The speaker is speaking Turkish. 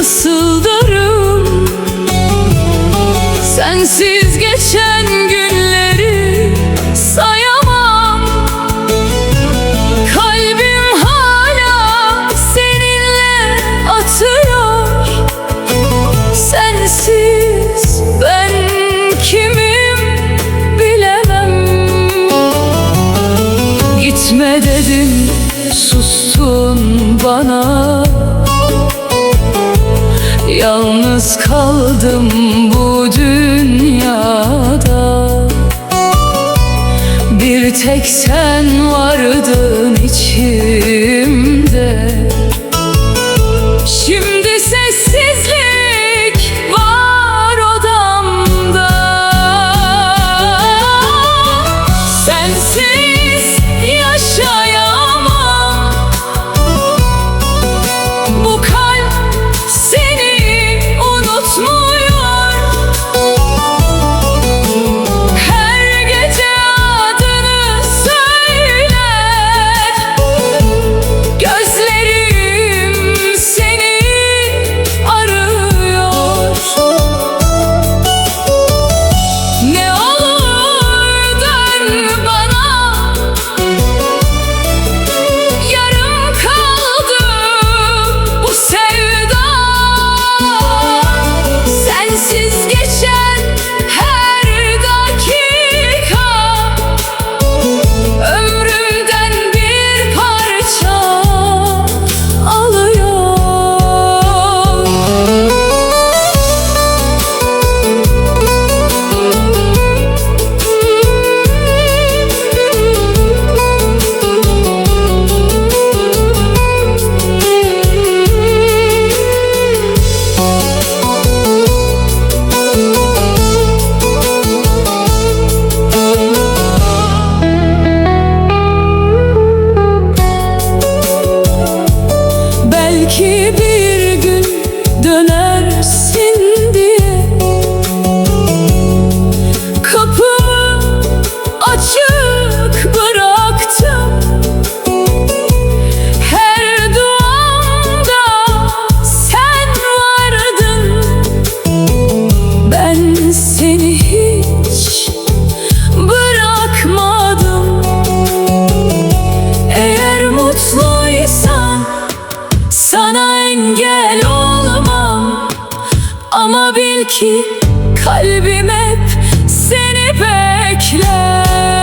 fısıldarım. Sensiz geçen günleri sayamam. Kalbim hala seninle atıyor. Sensiz ben kimim bilemem. Gitme dedim, sustun bana. Yalnız kaldım bu dünyada. Bir tek sen vardın içimde. Şimdi sessizlik var odamda. Sensiz yaşayamam. Bu kalp seni unutmuyor. Her gece adını söyler. Gözlerim seni arıyor. Ne olur dön bana. Yarım kaldı bu sevda. Sensiz geçen her dakika ömrümden bir parça alıyor. Belki bir gün dönersin diye kapımı açık bıraktım. Her duamda sen vardın. Ben seni hiç bırakmadım. Eğer mutluysan sana engel olmam. Ama bil ki kalbim hep seni bekler.